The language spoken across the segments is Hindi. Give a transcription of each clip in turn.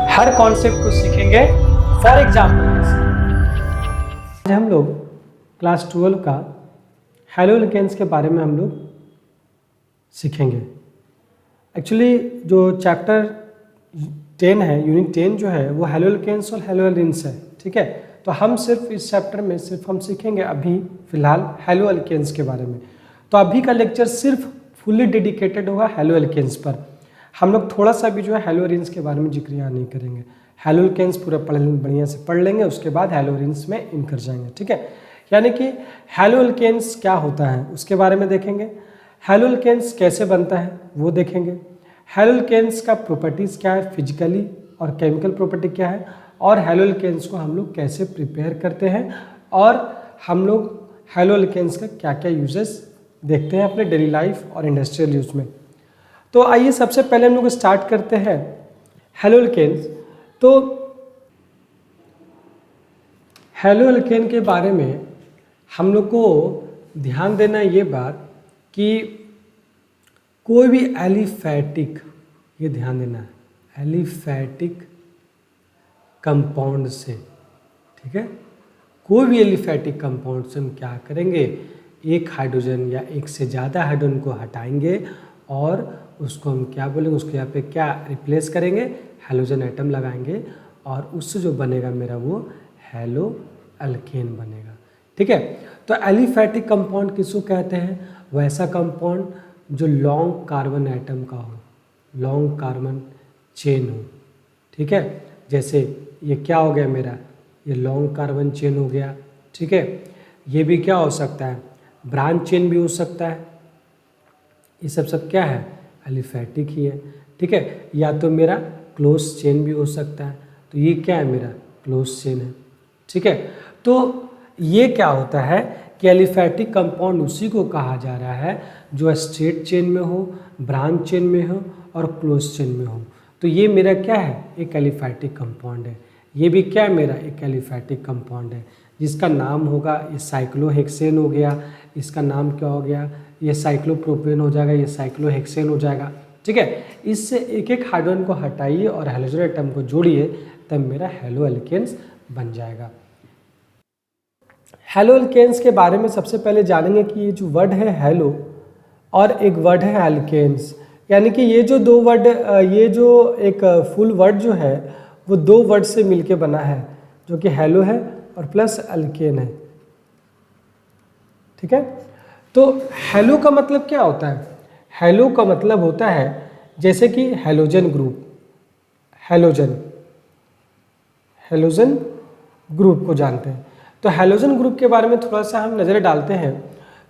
हर कॉन्सेप्ट को सीखेंगे फॉर एग्जाम्पल। आज हम लोग क्लास 12 का हैलोअल्केन्स के बारे में हम लोग सीखेंगे। एक्चुअली जो चैप्टर 10 है, यूनिट 10 जो है वो हैलोअल्केन्स और हैलोअल्डिन्स है, ठीक है। तो हम सिर्फ इस चैप्टर में हम सीखेंगे अभी फ़िलहाल हैलोअल्केन्स के बारे में। तो अभी का लेक्चर सिर्फ फुल्ली डेडिकेटेड होगा हैलोअल्केन्स पर। हम लोग थोड़ा सा भी जो है हैलोअरिन्स के बारे में जिक्र यहाँ नहीं करेंगे। हैलोअल्केन्स पूरा बढ़िया से पढ़ लेंगे, उसके बाद हैलोअरिन्स में इन कर जाएंगे, ठीक है। यानी कि हैलोअल्केन्स क्या होता है उसके बारे में देखेंगे, हैलोअल्केन्स कैसे बनता है वो देखेंगे, हैलोअल्केन्स का प्रॉपर्टीज़ क्या है, फिजिकली और केमिकल प्रॉपर्टी क्या है, और हैलोअल्केन्स को हम लोग कैसे प्रिपेयर करते हैं, और हम लोग हैलोअल्केन्स का क्या क्या यूजेस देखते हैं अपने डेली लाइफ और इंडस्ट्रियल यूज में। तो आइए सबसे पहले हम लोग स्टार्ट करते हैं हैलोअल्केन्स। तो हैलोअल्केन के बारे में हम लोग को ध्यान देना ये बात कि कोई भी एलिफैटिक, ये ध्यान देना है, एलिफैटिक कंपाउंड से, ठीक है, कोई भी एलिफैटिक कंपाउंड से हम क्या करेंगे, एक हाइड्रोजन या एक से ज़्यादा हाइड्रोजन को हटाएंगे और उसको हम क्या बोलेंगे, उसके यहाँ पे क्या रिप्लेस करेंगे, हैलोजन एटम लगाएंगे और उससे जो बनेगा मेरा वो हैलोअल्केन बनेगा, ठीक है। तो एलिफैटिक कंपाउंड किसको कहते हैं, वैसा कंपाउंड जो लॉन्ग कार्बन एटम का हो, लॉन्ग कार्बन चेन हो, ठीक है। जैसे ये क्या हो गया मेरा, ये लॉन्ग कार्बन चेन हो गया, ठीक है। ये भी क्या हो सकता है, ब्रांच चेन भी हो सकता है। ये सब क्या है, एलिफैटिक ही है, ठीक है। या तो मेरा क्लोज चेन भी हो सकता है, तो ये क्या है, मेरा क्लोज चेन है, ठीक है। तो ये क्या होता है कि एलिफैटिक कंपाउंड उसी को कहा जा रहा है जो स्ट्रेट चेन में हो, ब्रांच चेन में हो और क्लोज चेन में हो। तो ये मेरा क्या है, एक एलिफैटिक कंपाउंड है। ये भी क्या है, मेरा एक एलिफैटिक कंपाउंड है जिसका नाम होगा, ये साइक्लोहेक्सेन हो गया, इसका नाम क्या हो गया, ये साइक्लोप्रोपेन हो जाएगा, ये साइक्लोहेक्सेन हो जाएगा, ठीक है। इससे एक एक हाइड्रोजन को हटाइए और हैलोजन एटम को जोड़िए, तब मेरा हैलोअल्केन्स बन जाएगा। हैलोअल्केन्स के बारे में सबसे पहले जानेंगे कि ये जो वर्ड है हैलो और एक वर्ड है अल्केन्स, यानी कि ये जो दो वर्ड, ये जो एक फुल वर्ड जो है वो दो वर्ड से मिलके बना है, जो कि हैलो है और प्लस अल्केन है, ठीक है। तो हैलो का मतलब क्या होता है, हैलो का मतलब होता है जैसे कि halogen group, halogen, halogen group को जानते हैं। तो हैलोजन ग्रुप के बारे में थोड़ा सा हम नज़र डालते हैं।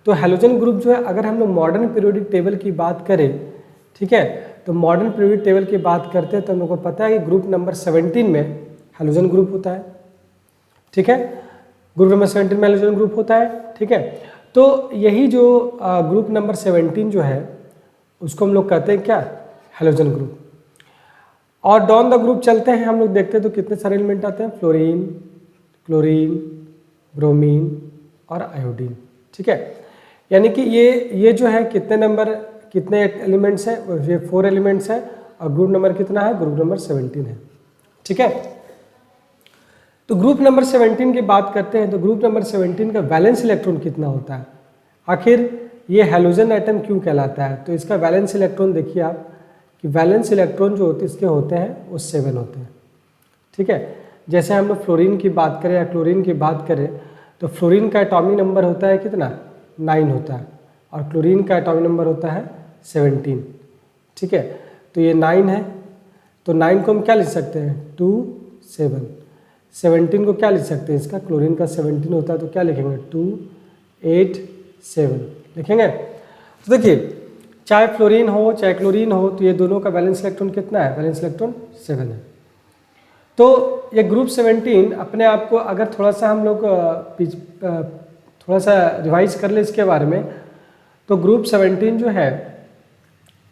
तो हैलोजन ग्रुप जो है, अगर हम लोग मॉडर्न पीरियोडिक टेबल की बात करें, ठीक है, तो मॉडर्न पीरियोडिक टेबल की बात करते हैं तो हम लोग को पता है कि ग्रुप नंबर 17 में हैलोजन ग्रुप होता है, ठीक है। ग्रुप नंबर 17 में हैलोजन ग्रुप होता है, ठीक है। तो यही जो ग्रुप नंबर 17 जो है उसको हम लोग कहते हैं क्या, हैलोजन ग्रुप। और डाउन द ग्रुप चलते हैं हम लोग, देखते हैं तो कितने सारे एलिमेंट आते हैं, फ्लोरीन, क्लोरीन, ब्रोमीन और आयोडीन, ठीक है। यानी कि ये जो है कितने नंबर, कितने एलिमेंट्स हैं, ये 4 एलिमेंट्स हैं और ग्रुप नंबर कितना है, ग्रुप नंबर 17 है, ठीक है। तो ग्रुप नंबर 17 की बात करते हैं तो ग्रुप नंबर 17 का वैलेंस इलेक्ट्रॉन कितना होता है, आखिर ये हैलोजन एटम क्यों कहलाता है। तो इसका वैलेंस इलेक्ट्रॉन देखिए आप कि वैलेंस इलेक्ट्रॉन जो होते हैं इसके होते हैं वो 7 होते हैं, ठीक है। जैसे हम लोग फ्लोरीन की बात करें या क्लोरीन की बात करें तो फ्लोरीन का एटॉमिक नंबर होता है कितना, 9 होता है, और क्लोरीन का एटॉमिक नंबर होता है 17, ठीक है। तो ये 9 है, तो 9 को हम क्या लिख सकते हैं, 2 7, 17 को क्या लिख सकते हैं, इसका क्लोरीन का 17 होता है तो क्या लिखेंगे, 2 8 7 लिखेंगे। तो देखिए चाहे फ्लोरीन हो चाहे क्लोरीन हो, तो ये दोनों का वैलेंस इलेक्ट्रॉन कितना है, वैलेंस इलेक्ट्रॉन 7 है। तो ये ग्रुप 17 अपने आप को अगर थोड़ा सा हम लोग थोड़ा सा रिवाइज कर ले इसके बारे में, तो ग्रुप 17 जो है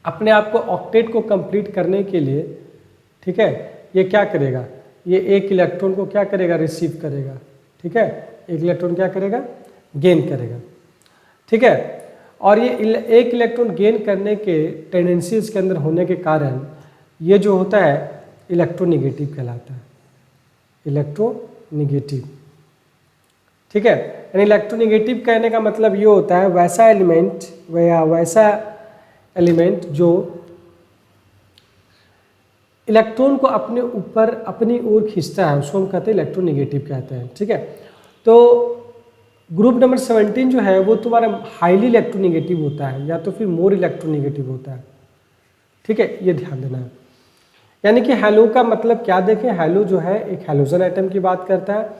अपने आप को ऑक्टेट को कंप्लीट करने के लिए, ठीक है, ये क्या करेगा, ये एक इलेक्ट्रॉन को क्या करेगा, रिसीव करेगा, ठीक है, एक इलेक्ट्रॉन क्या करेगा, गेन करेगा, ठीक है। और ये एक इलेक्ट्रॉन गेन करने के टेंडेंसी इसके अंदर होने के कारण ये जो होता है इलेक्ट्रोनिगेटिव कहलाता है, इलेक्ट्रोनिगेटिव। ठीक है, यानी इलेक्ट्रोनिगेटिव कहने का मतलब ये होता है वैसा एलिमेंट या वैसा एलिमेंट जो इलेक्ट्रॉन को अपने ऊपर अपनी ओर खींचता है, उसको हम कहते हैं इलेक्ट्रोनिगेटिव कहते हैं। ठीक है, तो ग्रुप नंबर 17 जो है वो तुम्हारा हाईली इलेक्ट्रोनिगेटिव होता है या तो फिर मोर इलेक्ट्रोनिगेटिव होता है। ठीक है, ये ध्यान देना है। यानी कि हैलो का मतलब क्या देखें, हैलो जो है एक हैलोजन एटम की बात करता है,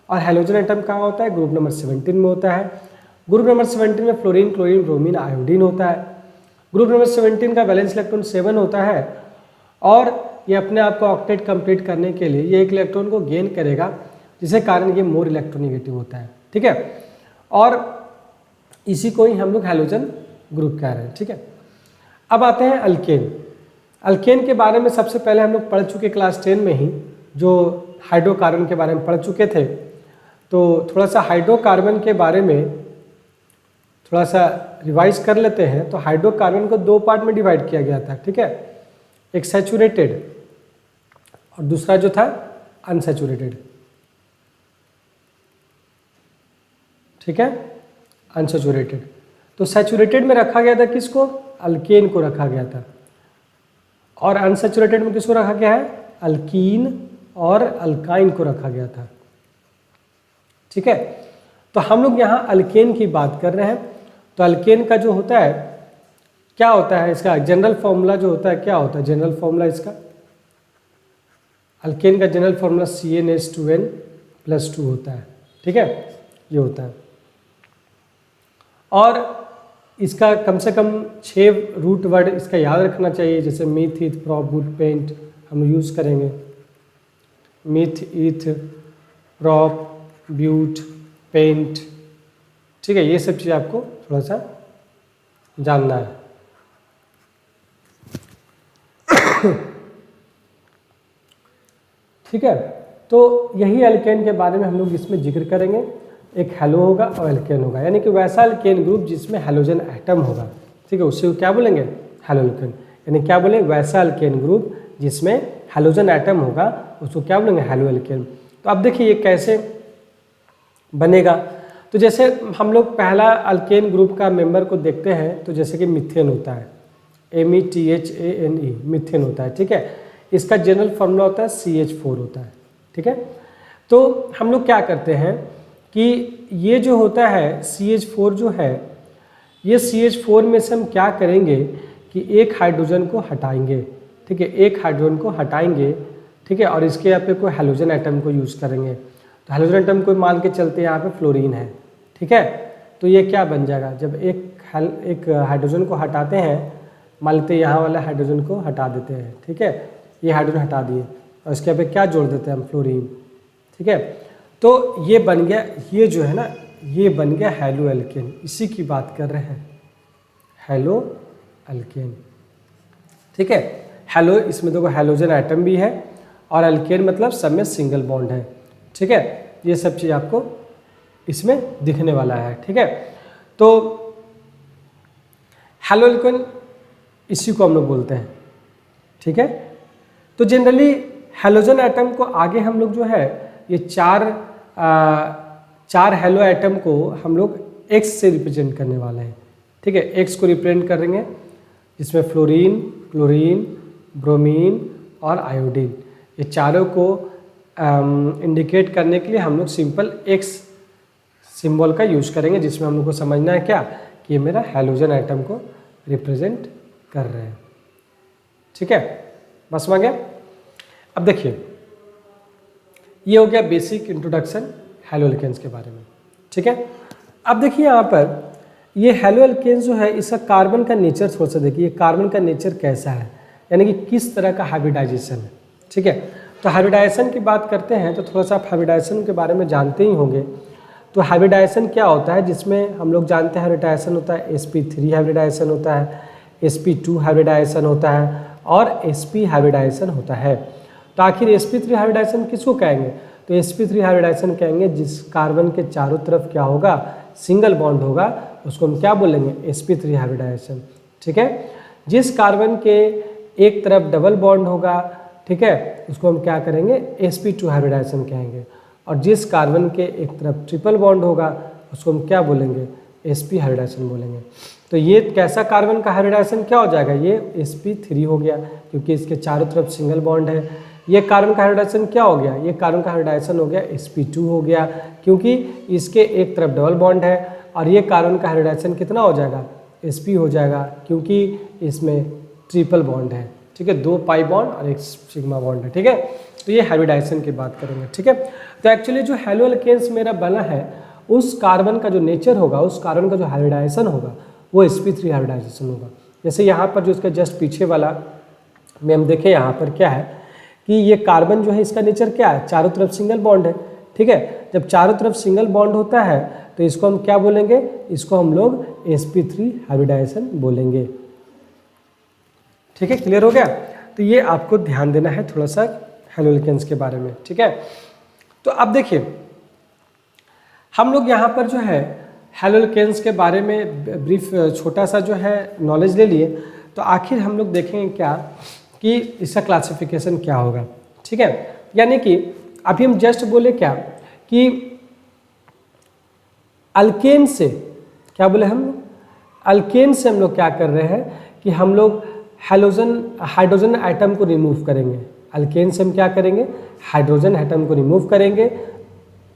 और हैलोजन एटम कहाँ होता है, ग्रुप नंबर 17 में होता है। ग्रुप नंबर 17 में फ्लोरीन, क्लोरीन, ब्रोमीन, आयोडीन होता है। ग्रुप नंबर 17 का वैलेंस इलेक्ट्रॉन 7 होता है, और ये अपने आप को ऑक्टेट कंप्लीट करने के लिए ये एक इलेक्ट्रॉन को गेन करेगा, जिसके कारण ये मोर इलेक्ट्रोनिगेटिव होता है। ठीक है, और इसी को ही हम लोग हैलोजन ग्रुप कह रहे हैं। ठीक है, अब आते हैं अल्केन। अल्केन के बारे में सबसे पहले हम लोग पढ़ चुके क्लास 10 में ही, जो हाइड्रोकार्बन के बारे में पढ़ चुके थे। तो थोड़ा सा हाइड्रोकार्बन के बारे में थोड़ा सा रिवाइज कर लेते हैं। तो हाइड्रोकार्बन को 2 पार्ट में डिवाइड किया गया था। ठीक है, एक सैचुरेटेड और दूसरा जो था अनसैचुरेटेड। ठीक है, अनसैचुरेटेड। तो सैचुरेटेड में रखा गया था किसको, अल्केन को रखा गया था, और अनसैचुरेटेड में किसको रखा गया है, अल्कीन और अल्काइन को रखा गया था। ठीक है, तो हम लोग यहाँ अल्केन की बात कर रहे हैं। तो अल्केन का जो होता है क्या होता है, इसका जनरल फॉर्मूला जो होता है क्या होता है, जनरल फॉर्मूला इसका अल्केन का जनरल फॉर्मूला CnH2n+2 होता है। ठीक है, ये होता है, और इसका कम से कम 6 रूट वर्ड इसका याद रखना चाहिए, जैसे meet, eat, prop, boot, paint हम यूज़ करेंगे। Meet, eat, prop, boot, paint. ठीक है, ये सब चीज़ आपको थोड़ा सा जानना है। ठीक है, तो यही एल्केन के बारे में हम लोग इसमें जिक्र करेंगे। एक हैलो होगा और एल्केन होगा, यानी कि वैसा एल्केन ग्रुप जिसमें हैलोजन एटम होगा। ठीक है, उससे क्या बोलेंगे, हैलो एल्केन। यानी क्या बोले, वैसा एल्केन ग्रुप जिसमें हैलोजन एटम होगा उसको क्या बोलेंगे, हैलो एल्केन। तो अब देखिए ये कैसे बनेगा। तो जैसे हम लोग पहला अल्केन ग्रुप का मेंबर को देखते हैं, तो जैसे कि मिथेन होता है, METHANE, मिथेन होता है। ठीक है, इसका जनरल फॉर्मूला होता है CH4 होता है। ठीक है, तो हम लोग क्या करते हैं कि ये जो होता है CH4 जो है, ये CH4 में से हम क्या करेंगे कि एक हाइड्रोजन को हटाएंगे। ठीक है, एक हाइड्रोजन को हटाएंगे। ठीक है, और इसके यहाँ पे कोई हैलोजन एटम को यूज़ करेंगे। तो हैलोजन एटम को मान के चलते यहाँ पे फ्लोरीन है। ठीक है, तो ये क्या बन जाएगा, जब एक हाइड्रोजन को हटाते हैं, मान लेते यहाँ वाला हाइड्रोजन को हटा देते हैं। ठीक है, ये हाइड्रोजन हटा दिए और इसके यहाँ पे क्या जोड़ देते हैं हम, फ्लोरीन। ठीक है, तो ये बन गया, ये जो है ना, ये बन गया हैलो एल्केन। इसी की बात कर रहे हैं, हैलो एल्केन। ठीक है, हैलो इसमें देखो हैलोजन एटम भी है, और एल्केन मतलब सब में सिंगल बॉन्ड है। ठीक है, ये सब चीज़ आपको इसमें दिखने वाला है। ठीक है, तो हैलो एल्केन इसी को हम लोग बोलते हैं। ठीक है, तो जनरली हैलोजन एटम को आगे हम लोग जो है ये चार हैलो एटम को हम लोग X से रिप्रेजेंट करने वाले हैं। ठीक है, X को रिप्रेजेंट करेंगे, जिसमें फ्लोरीन, क्लोरीन, ब्रोमीन और आयोडीन, ये चारों को इंडिकेट करने के लिए हम लोग सिंपल X सिंबल का यूज करेंगे, जिसमें हम लोग को समझना है क्या, कि ये मेरा हैलोजन एटम को रिप्रेजेंट कर रहे हैं। ठीक है, बस में गया। अब देखिए, ये हो गया बेसिक इंट्रोडक्शन हैलो एल्केन्स के बारे में। ठीक है, अब देखिए यहाँ पर ये हैलो एल्केन्स जो है, इसका कार्बन का नेचर थोड़ा सा देखिए, कार्बन का नेचर कैसा है, यानी कि किस तरह का हाइब्रिडाइजेशन है। ठीक है, तो हाइब्रिडाइजेशन की बात करते हैं तो थोड़ा सा आप हाइब्रिडाइजेशन के बारे में जानते ही होंगे। तो हाइब्रिडाइजेशन क्या होता है, जिसमें हम लोग जानते हैं हाइब्रिडाइजेशन होता है sp3 हाइब्रिडाइजेशन होता है, sp2 हाइब्रिडाइजेशन होता है और sp हाइब्रिडाइजेशन होता है। तो आखिर sp3 हाइब्रिडाइजेशन किसको कहेंगे, तो sp3 हाइब्रिडाइजेशन कहेंगे जिस कार्बन के चारों तरफ क्या होगा, सिंगल बॉन्ड होगा, उसको हम क्या बोलेंगे, sp3 हाइब्रिडाइजेशन। ठीक है, जिस कार्बन के एक तरफ डबल बॉन्ड होगा, ठीक है, उसको हम क्या करेंगे, sp2 हाइब्रिडाइजेशन कहेंगे। और जिस कार्बन के एक तरफ ट्रिपल बॉन्ड होगा उसको हम क्या बोलेंगे, sp हाइब्रिडाइजेशन बोलेंगे। तो ये कैसा कार्बन का हाइब्रिडाइजेशन क्या हो जाएगा, ये sp3 हो गया क्योंकि इसके चारों तरफ सिंगल बॉन्ड है। ये कार्बन का हाइब्रिडाइजेशन क्या हो गया, ये कार्बन का हाइब्रिडाइजेशन हो गया sp2 हो गया क्योंकि इसके एक तरफ डबल बॉन्ड है। और ये कार्बन का हाइब्रिडाइजेशन कितना हो जाएगा, sp हो जाएगा क्योंकि इसमें ट्रिपल बॉन्ड है, ठीक है, 2 पाई बॉन्ड और एक सिग्मा बॉन्ड है, ठीक है। तो ये हाइब्रिडाइजेशन की बात करेंगे, ठीक है। तो एक्चुअली जो हैलो एल्केन्स मेरा बना है उस कार्बन का जो नेचर होगा, उस कार्बन का जो हाइब्रिडाइजेशन होगा वो sp3 हाइब्रिडाइजेशन होगा। जैसे यहाँ पर जो इसका जस्ट पीछे वाला में हम देखें, यहाँ पर क्या है कि ये कार्बन जो है इसका नेचर क्या है, चारों तरफ सिंगल बॉन्ड है, ठीक है। जब चारों तरफ सिंगल बॉन्ड होता है तो इसको हम क्या बोलेंगे, इसको हम लोग sp3 हाइब्रिडाइजेशन बोलेंगे, ठीक है। क्लियर हो गया। तो ये आपको ध्यान देना है थोड़ा सा हैलो एल्केन्स के बारे में, ठीक है। तो अब देखिए हम लोग यहाँ पर जो है हैलो एल्केन्स के बारे में ब्रीफ छोटा सा जो है नॉलेज ले लिए। तो आखिर हम लोग देखेंगे क्या कि इसका क्लासिफिकेशन क्या होगा, ठीक है। यानी कि अभी हम जस्ट बोले क्या कि अल्केन से क्या बोले, हम अल्केन से हम लोग क्या कर रहे हैं कि हम लोग हाइड्रोजन एटम को रिमूव करेंगे। अल्केन से हम क्या करेंगे, हाइड्रोजन एटम को रिमूव करेंगे,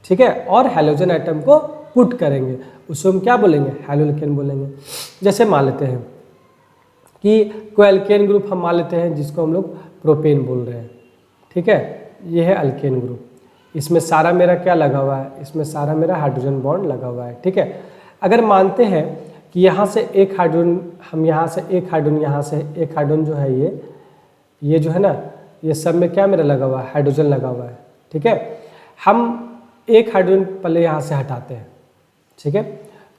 ठीक है, और हैलोजन एटम को पुट करेंगे, उसको हम क्या बोलेंगे, हैलो एल्केन बोलेंगे। जैसे मान लेते हैं कि कोई अल्केन ग्रुप हम मान लेते हैं जिसको हम लोग प्रोपेन बोल रहे हैं, ठीक है, ये है अल्केन ग्रुप। इसमें सारा मेरा क्या लगा हुआ है, इसमें सारा मेरा हाइड्रोजन बॉन्ड लगा हुआ है, ठीक है। अगर मानते हैं कि यहाँ से एक हाइड्रोजन, हम यहाँ से एक हाइड्रोजन, यहाँ से एक हाइड्रोजन जो है ये जो है ना, ये सब में क्या मेरा लगा हुआ है, हाइड्रोजन लगा हुआ है, ठीक है। हम एक हाइड्रोजन पहले यहाँ से हटाते हैं, ठीक है।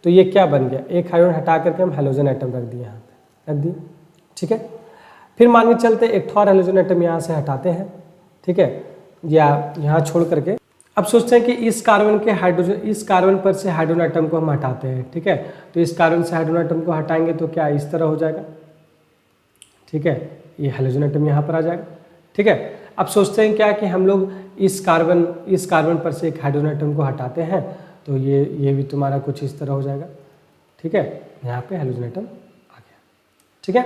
तो ये क्या बन गया, एक हाइड्रोजन हटा करके हम हैलोजन एटम रख दिए, यहाँ पे रख दिए, ठीक है। फिर मान के चलते एक और हैलोजन एटम यहाँ से हटाते हैं, ठीक है, या यहाँ छोड़ करके अब सोचते हैं कि इस कार्बन के हाइड्रोजन, इस कार्बन पर से हाइड्रोजन एटम को हम हटाते हैं, ठीक है। तो इस कार्बन से हाइड्रोजन एटम को हटाएंगे तो क्या इस तरह हो जाएगा, ठीक है, ये हैलोजन एटम यहाँ पर आ जाएगा, ठीक है। अब सोचते हैं क्या कि हम लोग इस कार्बन पर से एक हाइड्रोजन एटम को हटाते हैं तो ये भी तुम्हारा कुछ इस तरह हो जाएगा, ठीक है, यहाँ पे हैलोजन एटम आ गया, ठीक है।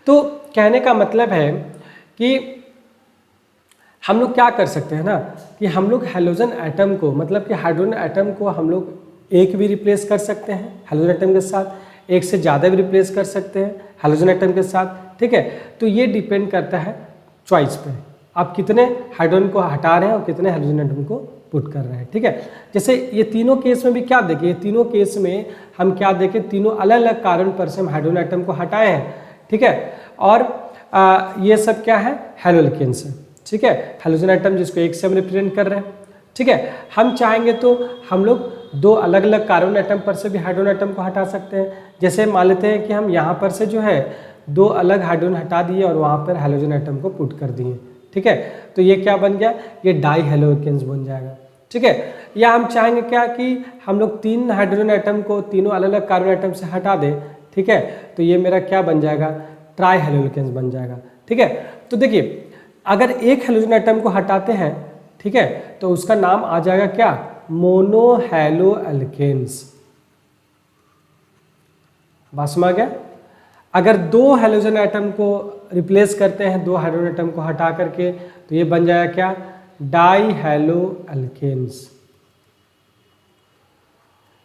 तो कहने का मतलब है कि हम लोग क्या कर सकते हैं ना कि हम लोग हैलोजन एटम को, मतलब कि हाइड्रोजन एटम को हम लोग एक भी रिप्लेस कर सकते हैं हैलोजन एटम के साथ, एक से ज़्यादा भी रिप्लेस कर सकते हैं हैलोजन एटम के साथ, ठीक है। तो ये डिपेंड करता है चॉइस पे, आप कितने हाइड्रोजन को हटा रहे हैं और कितने हाइड्रोजन एटम को पुट कर रहे हैं, ठीक है। जैसे ये तीनों केस में भी क्या देखें, ये तीनों केस में हम क्या देखें, तीनों अलग अलग कार्बन पर से हम हाइड्रोजन एटम को हटाए हैं, ठीक है। और ये सब क्या है, हैलो एल्केन्स है, ठीक है, हैलोजन एटम जिसको एक से हम रिप्रेजेंट कर रहे हैं, ठीक है। हम चाहेंगे तो हम लोग दो अलग अलग कार्बन एटम पर से भी हाइड्रोजन एटम को हटा सकते हैं। जैसे मान लेते हैं कि हम यहाँ पर से जो है दो अलग हाइड्रोजन हटा दिए और वहाँ पर हैलोजन एटम को पुट कर दिए, ठीक है। तो ये क्या बन गया, ये डाई हैलो एल्केन्स बन जाएगा, ठीक है। या हम चाहेंगे क्या कि हम लोग 3 हाइड्रोजन एटम को तीनों अलग अलग कार्बन एटम से हटा दें, ठीक है। तो ये मेरा क्या बन जाएगा, ट्राई हैलो एल्केन्स बन जाएगा, ठीक है। तो देखिए अगर एक हैलोजन एटम को हटाते हैं, ठीक है, तो उसका नाम आ जाएगा क्या, मोनो हैलो एल्केन्स। बात समझ आ गया। अगर 2 हैलोजन एटम को रिप्लेस करते हैं, 2 हाइड्रोजन एटम को हटा करके, तो ये बन जाएगा क्या, डाई हैलो एल्केन्स,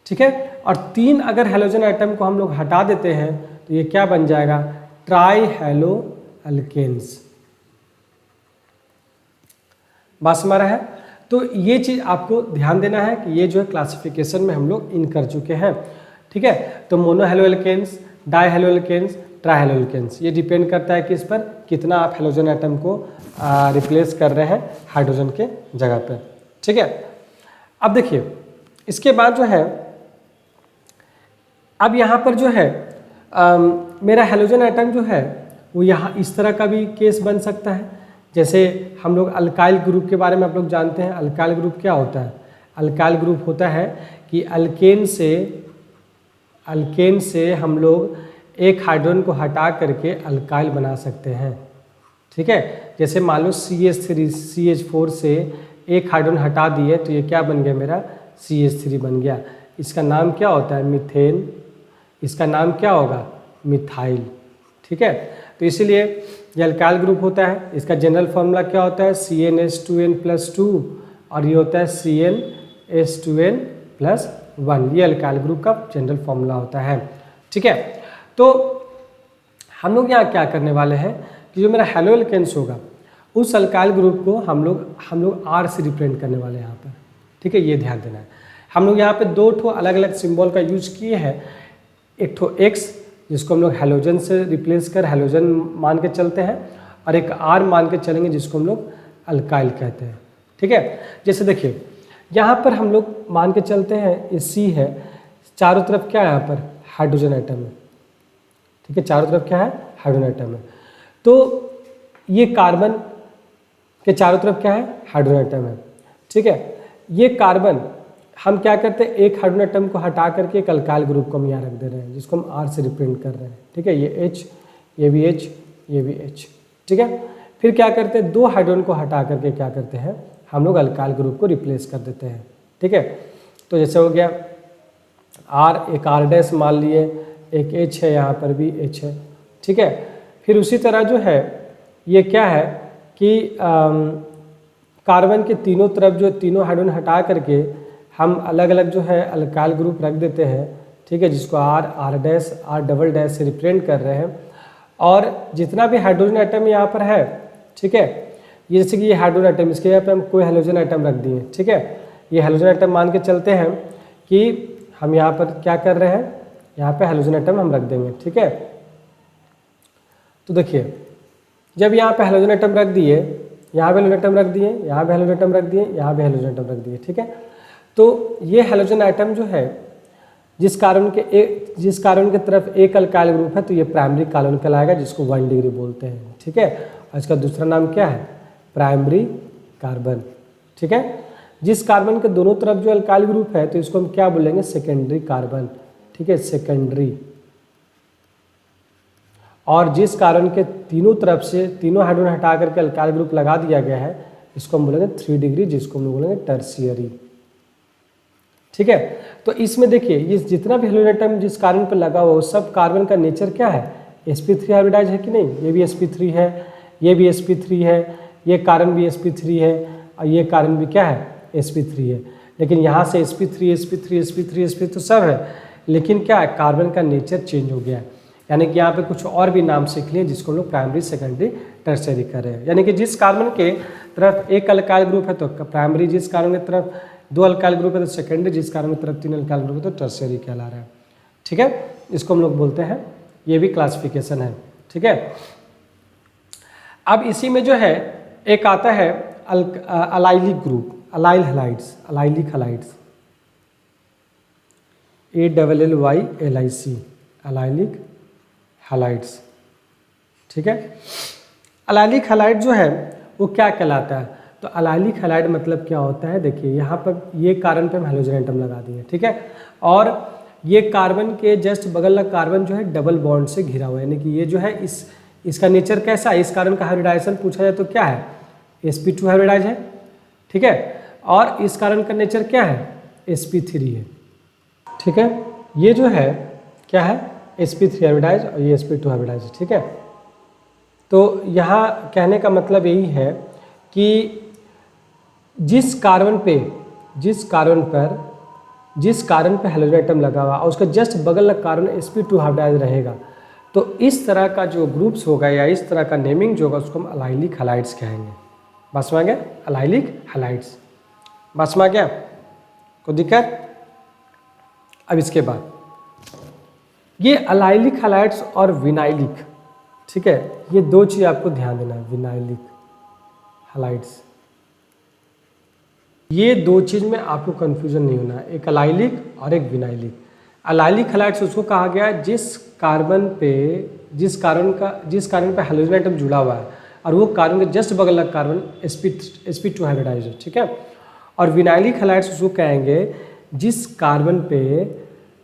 ठीक है। और 3 अगर हैलोजन एटम को हम लोग हटा देते हैं तो ये क्या बन जाएगा, ट्राई हैलो एल्केन्स। बात समझ रहा है। तो ये चीज़ आपको ध्यान देना है कि ये जो है क्लासिफिकेशन में हम लोग इन कर चुके हैं, ठीक है। तो mono halo alkenes, di halo alkenes, tri halo alkenes, ये डिपेंड करता है कि इस पर कितना आप हैलोजन एटम को रिप्लेस कर रहे हैं हाइड्रोजन के जगह पे, ठीक है। अब देखिए इसके बाद जो है, अब यहाँ पर जो है मेरा हैलोजन एटम जो है वो यहाँ इस तरह का भी केस बन सकता है। जैसे हम लोग अल्काइल ग्रुप के बारे में आप लोग जानते हैं, अल्काइल ग्रुप क्या होता है, अल्काइल ग्रुप होता है कि अल्केन से हम लोग एक हाइड्रोजन को हटा करके अल्काइल बना सकते हैं, ठीक है। जैसे मान लो CH3 CH4 से एक हाइड्रोजन हटा दिए तो ये क्या बन गया मेरा CH3 बन गया। इसका नाम क्या होता है मीथेन, इसका नाम क्या होगा मिथाइल, ठीक है। तो इसीलिए ये अल्काइल ग्रुप होता है। इसका जनरल फॉर्मूला क्या होता है CnH2n+2 और ये होता है CnH2n+1। ये अल्काइल ग्रुप का जनरल फॉर्मूला होता है, ठीक है। तो हम लोग यहाँ क्या करने वाले हैं कि जो मेरा हेलो एल्केन्स होगा उस अल्काइल ग्रुप को हम लोग R से रिप्रेजेंट करने वाले हैं यहाँ पर, ठीक है। ये ध्यान देना है। हम लोग यहाँ पे दो ठो अलग अलग सिंबल का यूज किए हैं। एक ठो X जिसको हम लोग हेलोजन से रिप्लेस कर हेलोजन मान के चलते हैं, और एक R मान के चलेंगे जिसको हम लोग अल्काइल कहते हैं, ठीक है। जैसे देखिए यहाँ पर हम लोग मान के चलते हैं ये C है, चारों तरफ क्या है यहाँ पर हाइड्रोजन आइटम है, ठीक है। चारों तरफ क्या है हाइड्रोजन आइटम है। तो ये कार्बन के चारों तरफ क्या है हाइड्रोजन आइटम है, ठीक है। ये कार्बन हम क्या करते हैं एक हाइड्रोजन आइटम को हटा करके एक अल्काइल ग्रुप को हम यहाँ रख दे रहे हैं जिसको हम R से रिप्रेजेंट कर रहे हैं, ठीक है। ये H, ये भी H, ये भी H, ठीक है। फिर क्या करते हैं दो हाइड्रोजन को हटा करके क्या करते हैं हम लोग अल्काइल ग्रुप को रिप्लेस कर देते हैं, ठीक है। तो जैसे हो गया R, एक R' मान लिए, एक H है, यहाँ पर भी H है, ठीक है। फिर उसी तरह जो है ये क्या है कि कार्बन के तीनों तरफ जो तीनों हाइड्रोजन हटा करके हम अलग अलग जो है अल्काइल ग्रुप रख देते हैं, ठीक है, जिसको R, R' से रिप्रेजेंट कर रहे हैं। और जितना भी हाइड्रोजन आइटम यहाँ पर है, ठीक है, ये जैसे कि ये हाइड्रोजन आइटम इसके यहाँ पे हम कोई हेलोजन आइटम रख दिए, ठीक है। ये हेलोजन आइटम मान के चलते हैं कि हम यहाँ पर क्या कर रहे हैं यहाँ पे हेलोजन आइटम हम रख देंगे, ठीक है। तो देखिए जब यहाँ पे हेलोजन आइटम रख दिए, यहाँ पे हेलोजन आइटम रख दिए, यहाँ पे हेलोजन आइटम रख दिए, यहाँ पे हेलोजन आइटम रख दिए, ठीक है। तो ये हेलोजन आइटम जो है जिस कार्बन के तरफ एक अल्काइल ग्रुप है तो ये प्राइमरी कार्बन कहलाएगा जिसको 1 डिग्री बोलते हैं, ठीक है। और इसका दूसरा नाम क्या है प्राइमरी कार्बन, ठीक है। जिस कार्बन के दोनों तरफ जो अल्काइल ग्रुप है तो इसको हम क्या बोलेंगे सेकेंडरी कार्बन, ठीक है, सेकेंडरी। और जिस कार्बन के तीनों तरफ से तीनों हाइड्रोजन हटा करके अल्काइल ग्रुप लगा दिया गया है इसको हम बोलेंगे 3 डिग्री, जिसको हम बोलेंगे टर्शियरी, ठीक है। तो इसमें देखिए ये जितना भी हेलोजन आइटम जिस कार्बन पर लगा हुआ सब कार्बन का नेचर क्या है sp3 हाइब्रिडाइज है कि नहीं। ये भी sp3 है, ये भी sp3 है, ये कार्बन भी sp3 है और ये कार्बन भी क्या है sp3 है। लेकिन यहाँ से sp3 तो सब है, लेकिन क्या है कार्बन का नेचर चेंज हो गया है। यानी कि यहाँ पे कुछ और भी नाम सीख लिए जिसको हम लोग प्राइमरी सेकेंडरी टर्शियरी कर रहे हैं। यानी कि जिस कार्बन के तरफ एक अल्काइल ग्रुप है तो प्राइमरी, जिस कार्बन के तरफ 2 अल्काइल ग्रुप है तो सेकेंडरी, जिस कार्बन की तरफ 3 अल्काइल ग्रुप है तो टर्शियरी कहला रहा है, ठीक है। इसको हम लोग बोलते हैं, ये भी क्लासिफिकेशन है, ठीक है। अब इसी में जो है एक आता है allylic group, allyl halides, allylic halides, ALLYLIC, allylic halides, ठीक है। अलाइलिक हैलाइड जो है वो क्या कहलाता है तो अलाइलिक हैलाइड मतलब क्या होता है देखिए यहाँ पर ये कार्बन पे हम हेलोजन आइटम लगा दिए, ठीक है। और ये कार्बन के जस्ट बगल का कार्बन जो है डबल बॉन्ड से घिरा हुआ है, यानी कि ये जो है इसका नेचर कैसा है। इस कार्बन का हाइब्रिडाइजेशन पूछा जाए तो क्या है sp2 हाइब्रिडाइज है, ठीक है। और इस कार्बन का नेचर क्या है sp3 है, ठीक है। ये जो है क्या है sp3 हाइब्रिडाइज और ये sp2 हाइब्रिडाइज है, ठीक है। तो यहाँ कहने का मतलब यही है कि जिस कार्बन पे हेलोजन आइटम लगा हुआ और उसका जस्ट बगल का कार्बन sp2 हाइब्रिडाइज रहेगा तो इस तरह का जो ग्रुप्स होगा या इस तरह का नेमिंग जो होगा उसको हम अलाइलिक हैलाइड्स कहेंगे। बस में आ गया अलाइलिक हैलाइड्स, बस में आ गया, कोई दिक्कत। अब इसके बाद ये अलाइलिक हैलाइड्स और विनाइलिक, ठीक है, ये दो चीज़ आपको ध्यान देना है। विनाइलिक हैलाइड्स, ये दो चीज़ में आपको कंफ्यूजन नहीं होना है, एक अलाइलिक और एक विनाइलिक। अलाइलिक हैलाइड्स उसको कहा गया है जिस कार्बन पे हेलोजन आइटम जुड़ा हुआ है और वो कार्बन के जस्ट बगल का कार्बन sp2 हाइब्रिडाइज है, ठीक है। और विनाइलिक हैलाइड्स उसको कहेंगे जिस कार्बन पे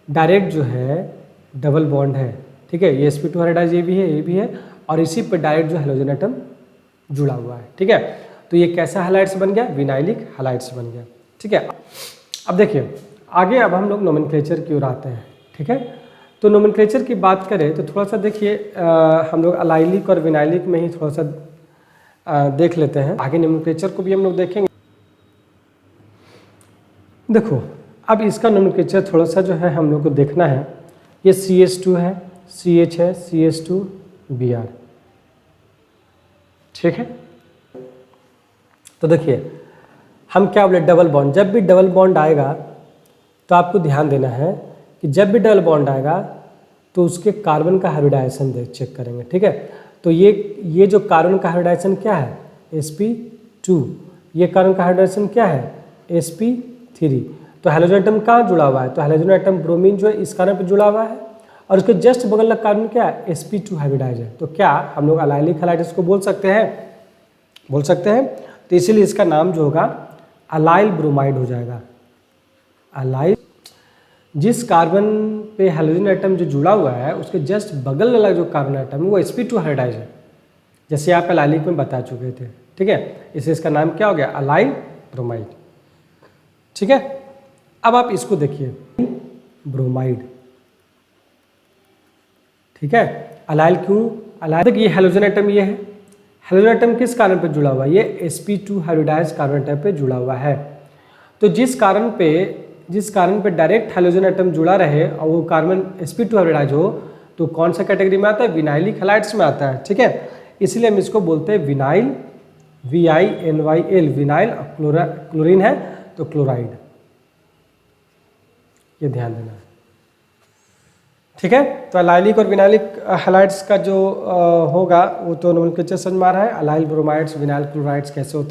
डायरेक्ट जो है डबल बॉन्ड है, ठीक है। ये sp2 हाइब्रिडाइज ये भी है और इसी पे डायरेक्ट जो हेलोजन आइटम जुड़ा हुआ है। ठीक है, तो ये कैसा हैलाइड्स बन गया? विनाइलिक हैलाइड्स बन गया। ठीक है, अब देखिए आगे अब हम लोग नोमेनक्लेचर की ओर आते हैं। ठीक है, तो नोमेनक्लेचर की बात करें तो थोड़ा सा देखिए हम लोग अलाइलिक और विनाइलिक में ही थोड़ा सा देख लेते हैं। आगे नोमेनक्लेचर को भी हम लोग देखेंगे। देखो अब इसका नोमेनक्लेचर थोड़ा सा जो है हम लोग को देखना है। ये CH2 है, CH है, CH2 Br। ठीक है, तो देखिए हम क्या बोले, डबल बॉन्ड। जब भी डबल बॉन्ड आएगा तो आपको ध्यान देना है कि जब भी डबल बॉन्ड आएगा तो उसके कार्बन का हाइब्रिडाइजेशन चेक करेंगे। ठीक है, तो ये जो कार्बन का हाइब्रिडाइजेशन क्या है? sp2। ये कार्बन का हाइब्रिडाइजेशन क्या है? sp3। तो हैलोजन एटम कहाँ जुड़ा हुआ है? तो हैलोजन एटम ब्रोमीन जो है इस कार्बन पर जुड़ा हुआ है और उसके जस्ट बगल का कार्बन क्या है? sp2 हाइब्रिडाइज है। तो क्या हम लोग अलाइलिक हैलाइड्स को बोल सकते हैं? बोल सकते हैं। तो इसीलिए इसका नाम जो होगा अलाइल ब्रोमाइड हो जाएगा। अलाइल, जिस कार्बन पे हैलोजन एटम जो जुड़ा हुआ है उसके जस्ट बगल वाला जो कार्बन एटम है वो sp2 हाइब्रिडाइज है, जैसे आप अलाइलिक में बता चुके थे। ठीक है, इसलिए इसका नाम क्या हो गया? Allyl bromide. ठीक है, अब आप इसको देखिए ब्रोमाइड। ठीक है, अलाइल क्यों? अलाइल, देखिए ये हैलोजन एटम ये है। हैलोजन एटम किस कार्बन पे जुड़ा हुआ है? ये sp2 हाइब्रिडाइज कार्बन एटम पे जुड़ा हुआ है। तो जिस कार्बन पे डायरेक्ट हैलोजन एटम जुड़ा रहे और वो कार्बन sp2 हाइब्रिडाइज हो तो कौन सा कैटेगरी में आता है? विनाइलिक हैलाइड्स में आता है। ठीक है, इसलिए हम इसको बोलते हैं विनाइल, VINYL, विनाइल। क्लोरीन है तो क्लोराइड, ये ध्यान देना है। ठीक है, तो अलाइलिक और विनाइलिक हैलाइड्स का जो होगा वो तो नोमेनक्लेचर समझ में आ रहा है। अलाइल ब्रोमाइड्स, विनाइल क्लोराइड्स कैसे होता है।